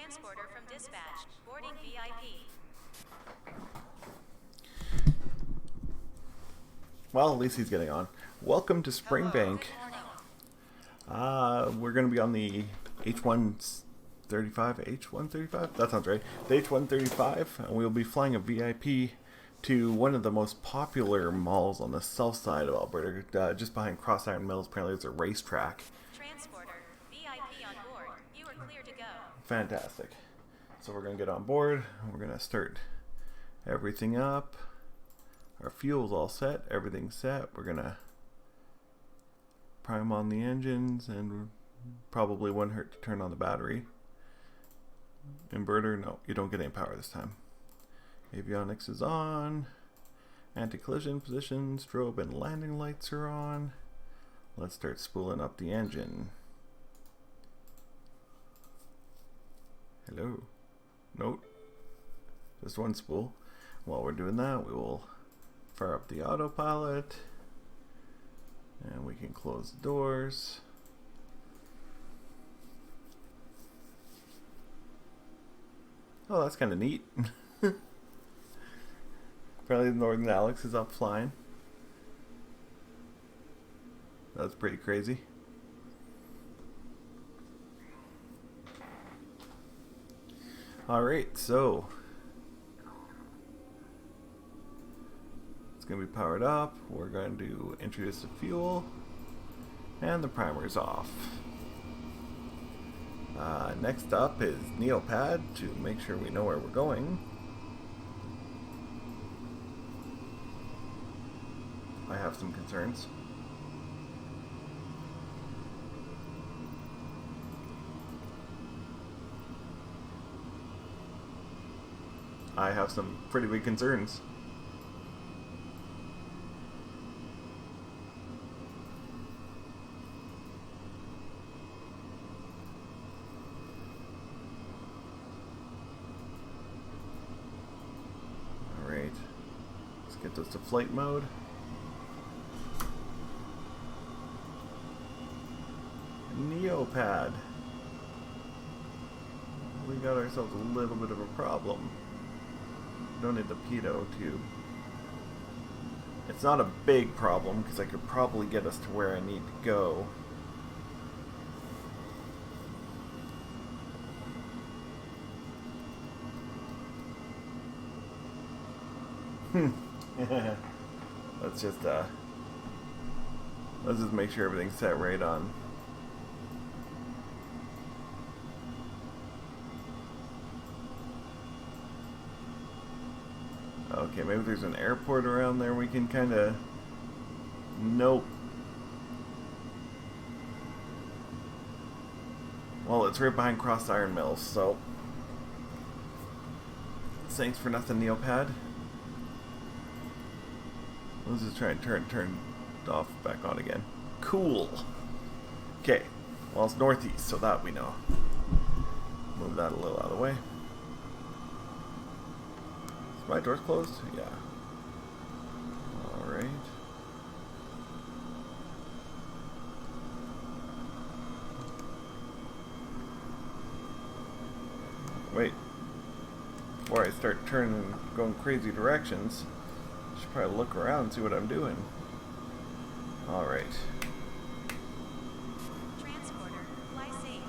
Transporter from dispatch. Boarding VIP. Well, at least he's getting on. Welcome to Springbank. We're going to be on the H135. H135? That sounds right. The H135, and we'll be flying a VIP to one of the most popular malls on the south side of Alberta, just behind CrossIron Mills. Apparently, it's a racetrack. Transporter. VIP on board. You are clear to go. Fantastic. So we're going to get on board. We're going to start everything up. Our fuel's all set. Everything's set. We're going to prime on the engines, and probably wouldn't hurt to turn on the battery. Inverter, no, you don't get any power this time. Avionics is on. Anti-collision position, strobe and landing lights are on. Let's start spooling up the engine. Hello. Nope. Just one spool. While we're doing that, we will fire up the autopilot. And we can close the doors. Oh, that's kind of neat. Apparently the Northern Alex is up flying. That's pretty crazy. Alright, so it's going to be powered up. We're going to introduce the fuel, and the primer's off. Next up is Neopad to make sure we know where we're going. I have some concerns. I have some pretty big concerns. Alright, let's get this to flight mode. Neopad. We got ourselves a little bit of a problem. Don't need the pitot tube. It's not a big problem because I could probably get us to where I need to go. let's just make sure everything's set right on. Okay, maybe there's an airport around there we can kind of... Nope. Well, it's right behind CrossIron Mills, so... Thanks for nothing, Neopad. Let's just try and turn off back on again. Cool! Okay, well it's northeast, so that we know. Move that a little out of the way. My door's closed? Yeah. Alright. Wait. Before I start turning and going crazy directions, I should probably look around and see what I'm doing. Alright. Transporter. Fly safe.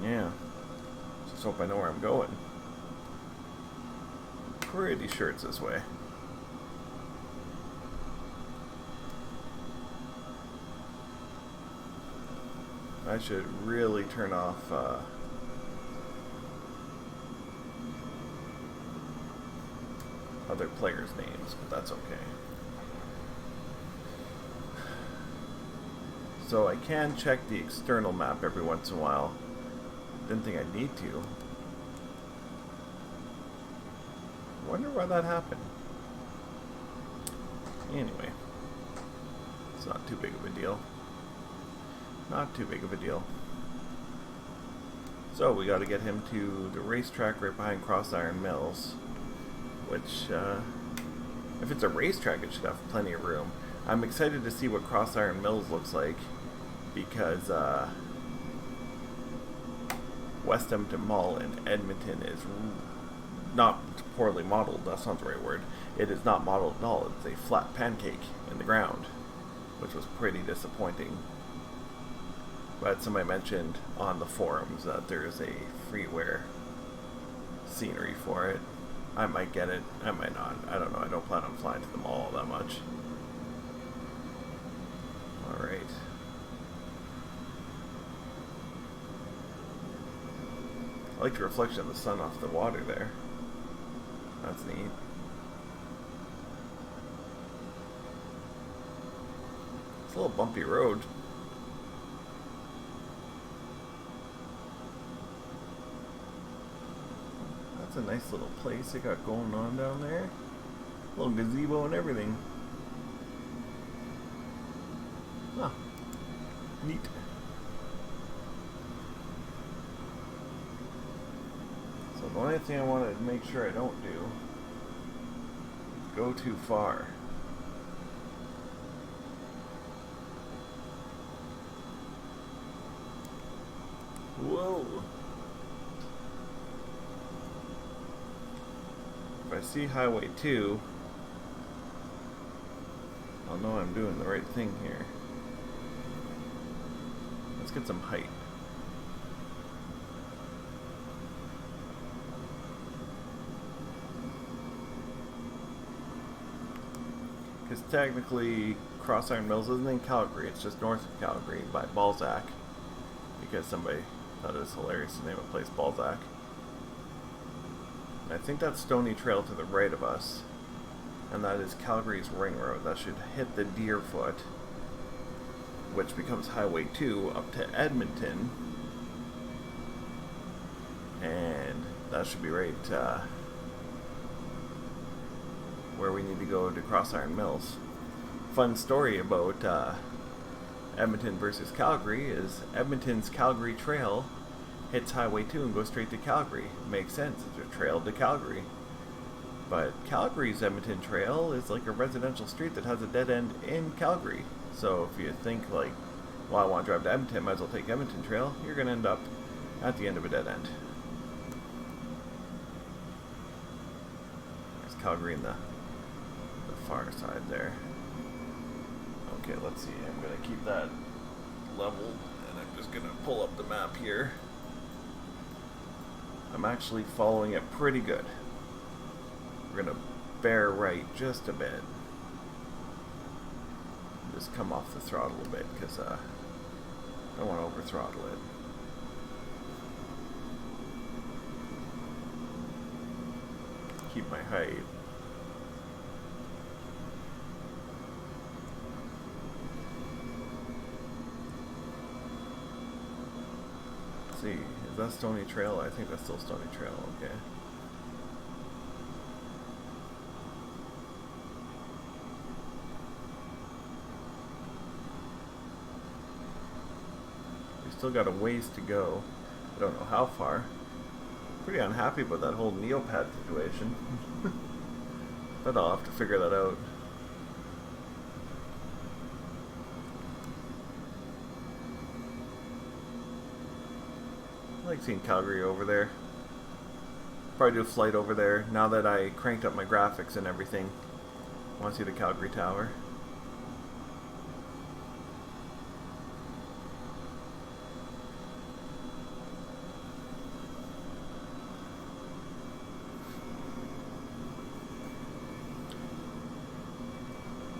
Yeah. Just hope I know where I'm going. Pretty sure it's this way. I should really turn off other players' names, but that's okay. So I can check the external map every once in a while. Didn't think I'd need to. Wonder why that happened. Anyway, it's not too big of a deal. Not too big of a deal. So we got to get him to the racetrack right behind CrossIron Mills, which, if it's a racetrack, it should have plenty of room. I'm excited to see what CrossIron Mills looks like because West Edmonton Mall in Edmonton is not poorly modeled. That's not the right word. It is not modeled at all. It's a flat pancake in the ground, which was pretty disappointing. But somebody mentioned on the forums that there is a freeware scenery for it. I might get it. I might not. I don't know. I don't plan on flying to the mall that much. Alright. I like the reflection of the sun off the water there. That's neat. It's a little bumpy road. That's a nice little place they got going on down there. Little gazebo and everything. Huh. Neat. So the only thing I want to make sure I don't do is go too far. Whoa. If I see Highway 2, I'll know I'm doing the right thing here. Let's get some height. Because technically, CrossIron Mills isn't in Calgary, it's just north of Calgary by Balzac. Because somebody thought it was hilarious to name a place Balzac. I think that's Stony Trail to the right of us. And that is Calgary's Ring Road. That should hit the Deerfoot, which becomes Highway 2 up to Edmonton. And that should be right where we need to go to CrossIron Mills. Fun story about Edmonton versus Calgary is Edmonton's Calgary Trail hits Highway 2 and goes straight to Calgary. Makes sense, it's a trail to Calgary. But Calgary's Edmonton Trail is like a residential street that has a dead end in Calgary. So if you think like, well, I want to drive to Edmonton, might as well take Edmonton Trail, you're going to end up at the end of a dead end. There's Calgary in the far side there. Okay, let's see. I'm going to keep that level, and I'm just going to pull up the map here. I'm actually following it pretty good. We're going to bear right just a bit. Just come off the throttle a bit, because I don't want to over throttle it. Keep my height. See, is that Stony Trail? I think that's still Stony Trail, okay. We still got a ways to go. I don't know how far. Pretty unhappy about that whole Neopad situation. But I'll have to figure that out. I like seeing Calgary over there. Probably do a flight over there. Now that I cranked up my graphics and everything, I want to see the Calgary Tower.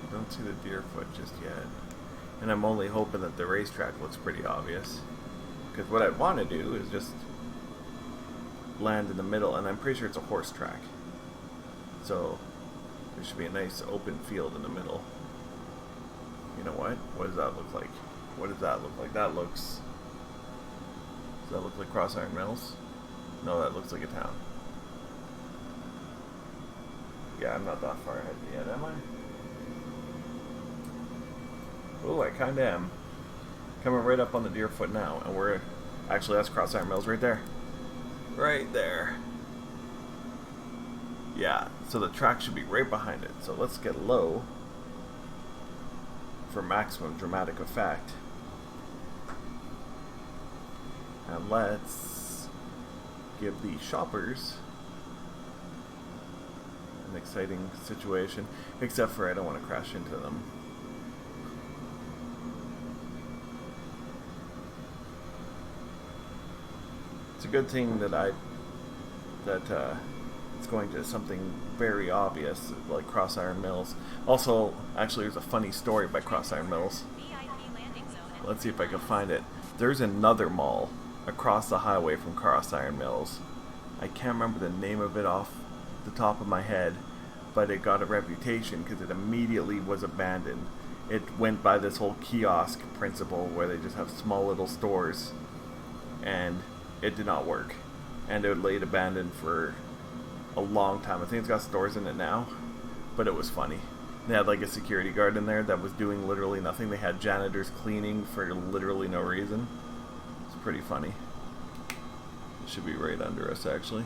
I don't see the Deerfoot just yet. And I'm only hoping that the racetrack looks pretty obvious. Because what I'd want to do is just land in the middle, and I'm pretty sure it's a horse track. So there should be a nice open field in the middle. You know what? What does that look like? What does that look like? That looks... Does that look like CrossIron Mills? No, that looks like a town. Yeah, I'm not that far ahead yet, am I? Oh, I kinda am. Coming right up on the Deerfoot now, and we're actually, that's CrossIron Mills right there. Right there. Yeah, so the track should be right behind it. So let's get low for maximum dramatic effect. And let's give the shoppers an exciting situation, except for I don't want to crash into them. It's a good thing that it's going to something very obvious like CrossIron Mills. Also, actually, there's a funny story by CrossIron Mills. VIP landing zone. Let's see if I can find it. There's another mall across the highway from CrossIron Mills. I can't remember the name of it off the top of my head, but it got a reputation because it immediately was abandoned. It went by this whole kiosk principle where they just have small little stores, and it did not work. And it laid abandoned for a long time. I think it's got stores in it now, but it was funny. They had like a security guard in there that was doing literally nothing. They had janitors cleaning for literally no reason. It's pretty funny. It should be right under us, actually.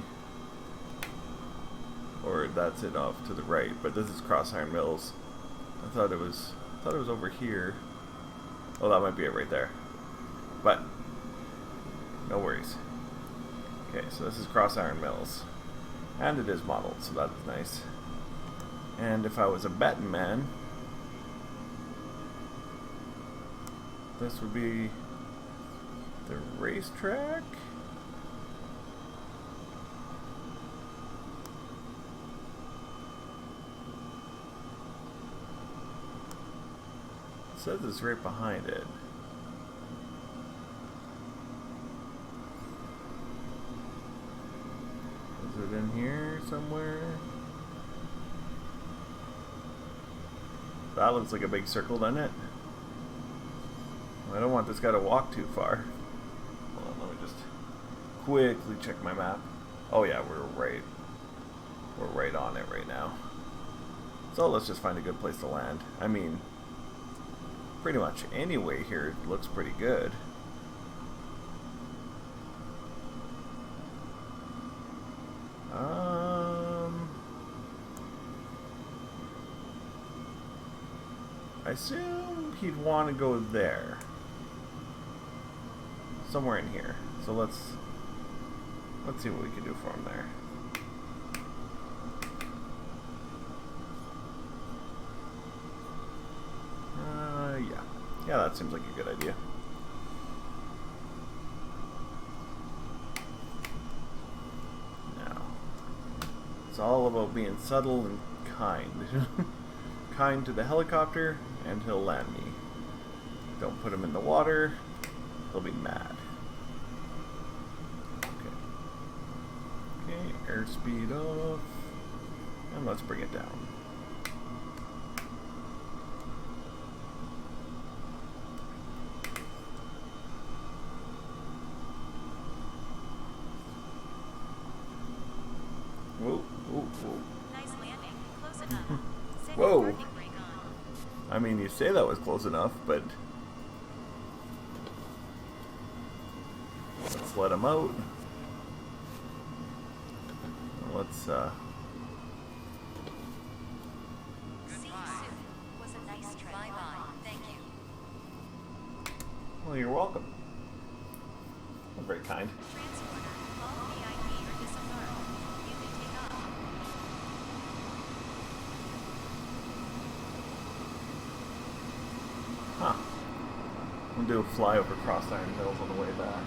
Or that's it off to the right, but this is CrossIron Mills. I thought it was over here. Oh, that might be it right there. But no worries. Okay, so this is CrossIron Mills. And it is modeled, so that's nice. And if I was a betting man, this would be the racetrack. It says it's right behind it. Is it in here somewhere? That looks like a big circle, doesn't it? I don't want this guy to walk too far. Hold on, let me just quickly check my map. Oh yeah, we're right on it right now. So let's just find a good place to land. I mean, pretty much anyway here looks pretty good. I assume he'd want to go there. Somewhere in here. So let's see what we can do for him there. Yeah. Yeah, that seems like a good idea. Now, it's all about being subtle and kind. Kind to the helicopter, and he'll land me. Don't put him in the water, he'll be mad. Okay, airspeed off, and let's bring it down. Whoa, whoa, whoa. Nice landing. Close enough. Set Whoa. your parking brake on. I mean, you say that was close enough, but let's let him out. Let's See you soon. Was a nice trip. Bye-bye. Thank you. well, you're welcome. I'm very kind. Transporter. All VIP are disembarked. You can take off. Huh. We'll do a fly over CrossIron Mills on the way back.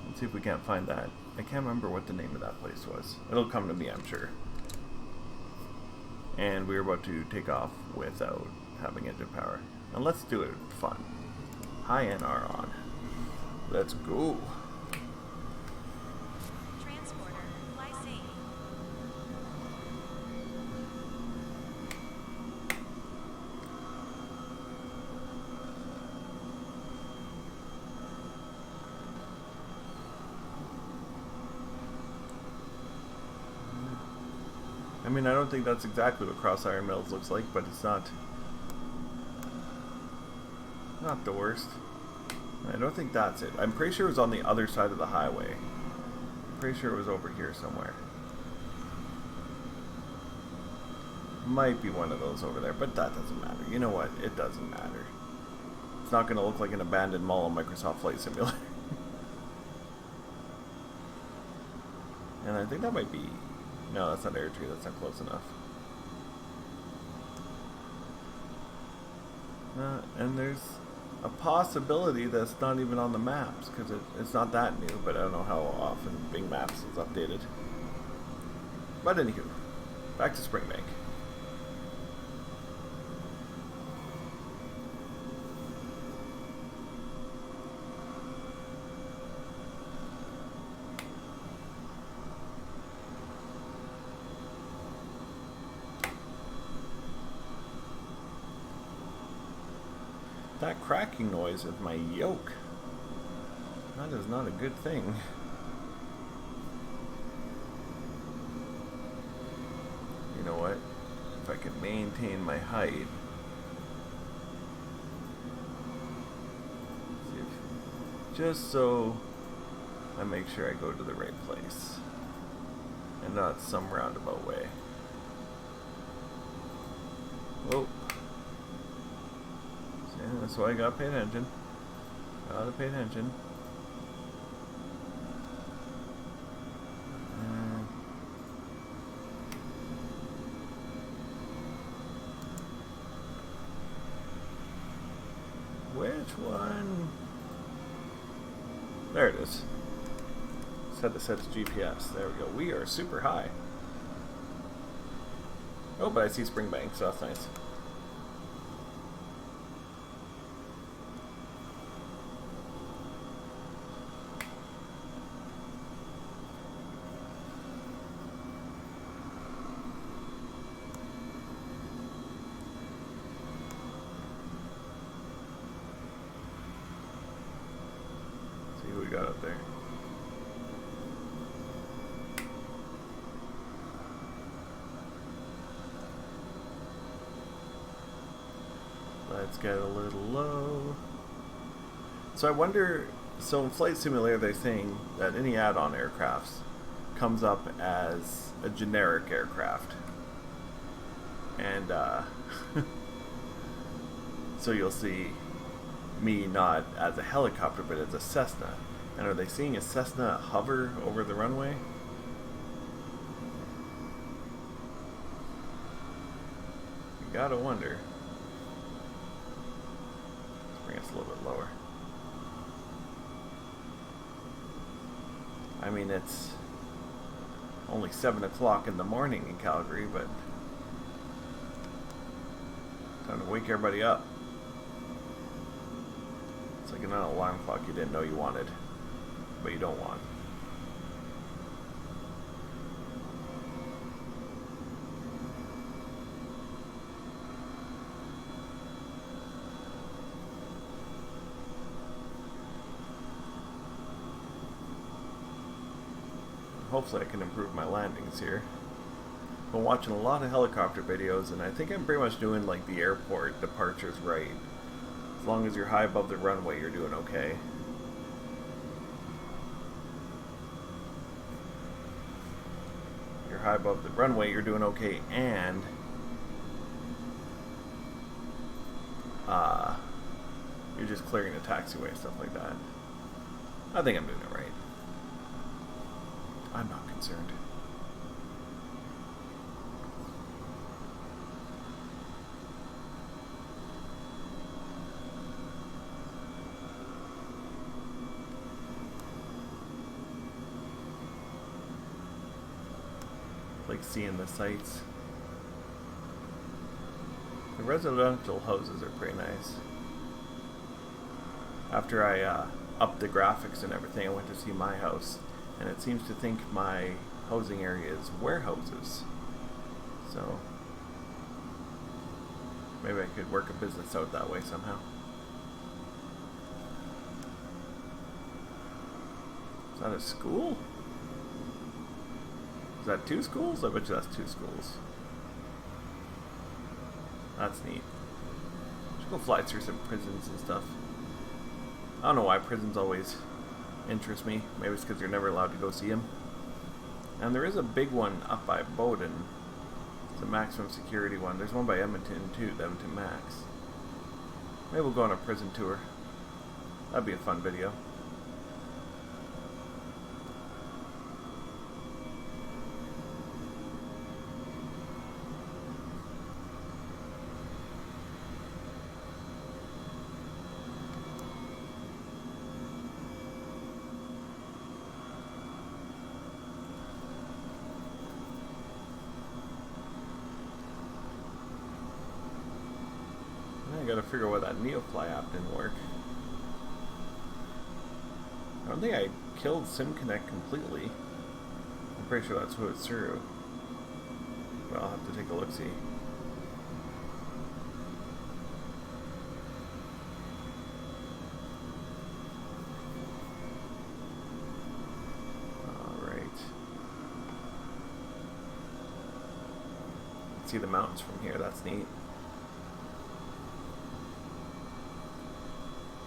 Let's see if we can't find that. I can't remember what the name of that place was. It'll come to me, I'm sure. And we're about to take off without having engine power. And let's do it fun. High NR on. Let's go. Transporter. Fly safe. I mean, I don't think that's exactly what CrossIron Mills looks like, but it's not the worst. I don't think that's it. I'm pretty sure it was on the other side of the highway. I'm pretty sure it was over here somewhere. Might be one of those over there, but that doesn't matter. You know what? It doesn't matter. It's not going to look like an abandoned mall on Microsoft Flight Simulator. And I think that might be... No, that's not Airtree. That's not close enough. And there's a possibility that's not even on the maps, because it's not that new, but I don't know how often Bing Maps is updated. But anywho, back to Springbank. That cracking noise is my yoke. That is not a good thing. You know what? If I can maintain my height. See if, just so I make sure I go to the right place. And not some roundabout way. Whoa. That's why I gotta pay attention. Gotta pay attention. Which one? There it is. Just had to set to GPS. There we go. We are super high. Oh, but I see Springbank, so that's nice. Got up there. Let's get a little low. So I wonder, so in Flight Simulator they're saying that any add-on aircrafts comes up as a generic aircraft. And so you'll see me not as a helicopter but as a Cessna. And are they seeing a Cessna hover over the runway? You gotta wonder. Let's bring us a little bit lower. I mean, it's only 7 o'clock in the morning in Calgary, but time to wake everybody up. It's like an alarm clock you didn't know you wanted, but you don't want. Hopefully I can improve my landings here. I've been watching a lot of helicopter videos, and I think I'm pretty much doing like the airport departures right. As long as you're high above the runway, you're doing okay. You're high above the runway, you're doing okay, and you're just clearing the taxiway, stuff like that. I think I'm doing it right. I'm not concerned. Like seeing the sights. The residential houses are pretty nice. After I upped the graphics and everything, I went to see my house, and it seems to think my housing area is warehouses. So maybe I could work a business out that way somehow. Is that a school? Is that 2 schools? I bet you that's 2 schools. That's neat. Should go fly through some prisons and stuff. I don't know why prisons always interest me. Maybe it's because you're never allowed to go see them. And there is a big one up by Bowden. It's a maximum security one. There's one by Edmonton too, the Edmonton Max. Maybe we'll go on a prison tour. That'd be a fun video. gotta figure out why that Neofly app didn't work. I don't think I killed SimConnect completely. I'm pretty sure that's who it's through. But I'll have to take a look-see. See the mountains from here, that's neat.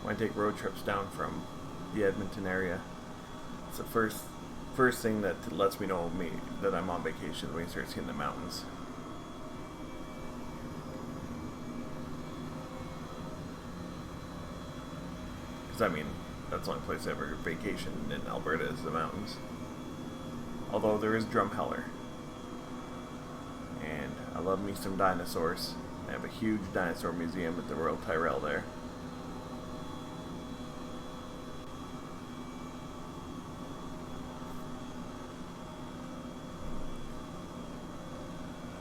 When I take road trips down from the Edmonton area, it's the first thing that lets me know that I'm on vacation when you start seeing the mountains. Because I mean, that's the only place I ever vacation in Alberta is the mountains. Although there is Drumheller. And I love me some dinosaurs. I have a huge dinosaur museum at the Royal Tyrrell there.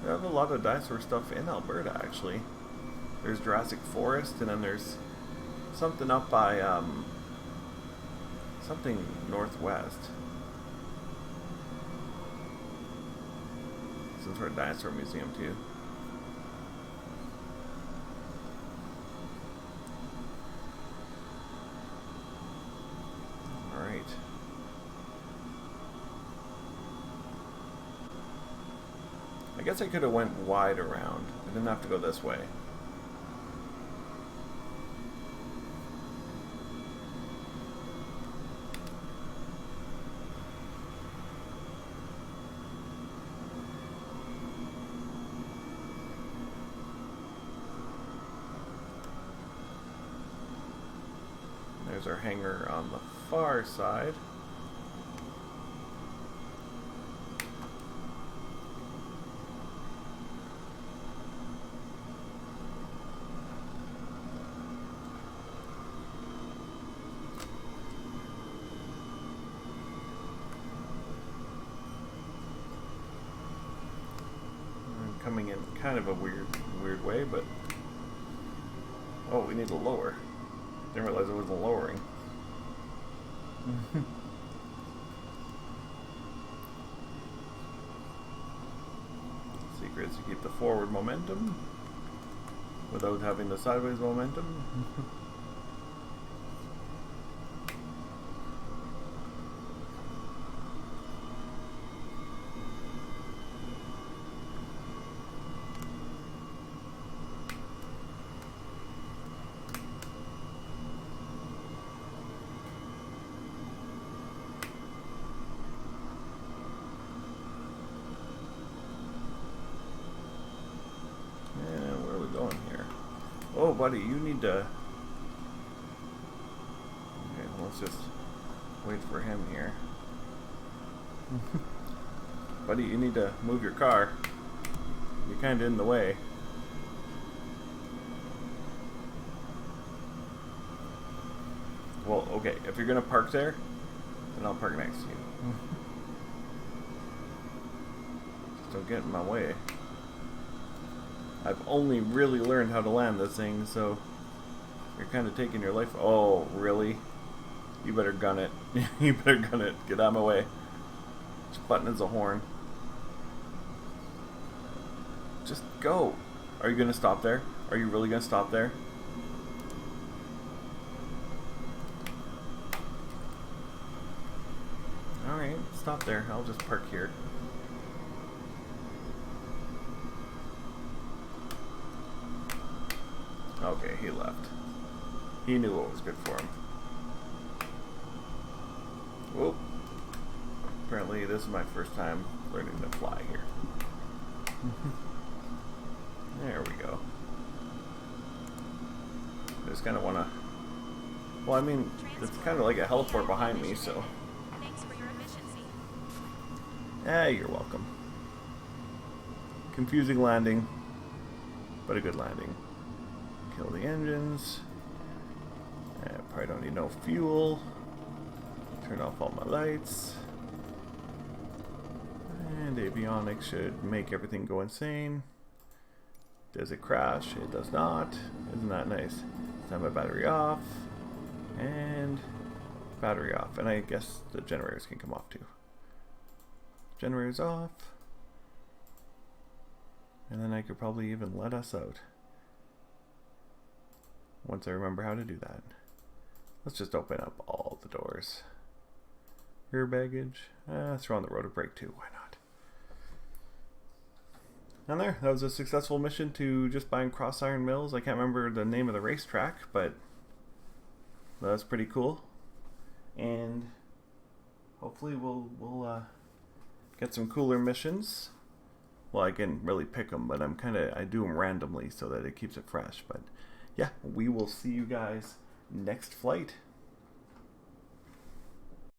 They have a lot of dinosaur stuff in Alberta, actually. There's Jurassic Forest, and then there's something up by, something northwest. Some sort of dinosaur museum too. Alright. I guess I could have went wide around. I didn't have to go this way. There's our hangar on the far side. I'm coming in kind of a weird way, but oh, we need to lower. Didn't realize it wasn't lowering. Secret is to keep the forward momentum without having the sideways momentum. Oh, buddy, you need to... Okay, let's just wait for him here. Buddy, you need to move your car. You're kind of in the way. Well, okay, if you're going to park there, then I'll park next to you. Just don't get in my way. I've only really learned how to land this thing, so you're kind of taking your life. Oh, really? You better gun it. You better gun it. Get out of my way. Which button is a horn? Just go. Are you going to stop there? Are you really going to stop there? Alright, stop there. I'll just park here. Okay, he left. He knew what was good for him. Whoop. Apparently this is my first time learning to fly here. There we go. I just kind of want to... Well, I mean, it's kind of like a heliport behind me, so... Thanks for your efficiency. You're welcome. Confusing landing, but a good landing. Kill the engines. Probably don't need no fuel. Turn off all my lights. And avionics should make everything go insane. Does it crash? It does not. Isn't that nice? Set my battery off. And battery off. And I guess the generators can come off too. Generators off. And then I could probably even let us out. Once I remember how to do that. Let's just open up all the doors. Rear baggage. Throw on the rotor brake too. Why not? And there, that was a successful mission to just buying CrossIron Mills. I can't remember the name of the racetrack, but that's pretty cool. And hopefully we'll get some cooler missions. Well, I can really pick them, but I do them randomly so that it keeps it fresh. But yeah, we will see you guys next flight.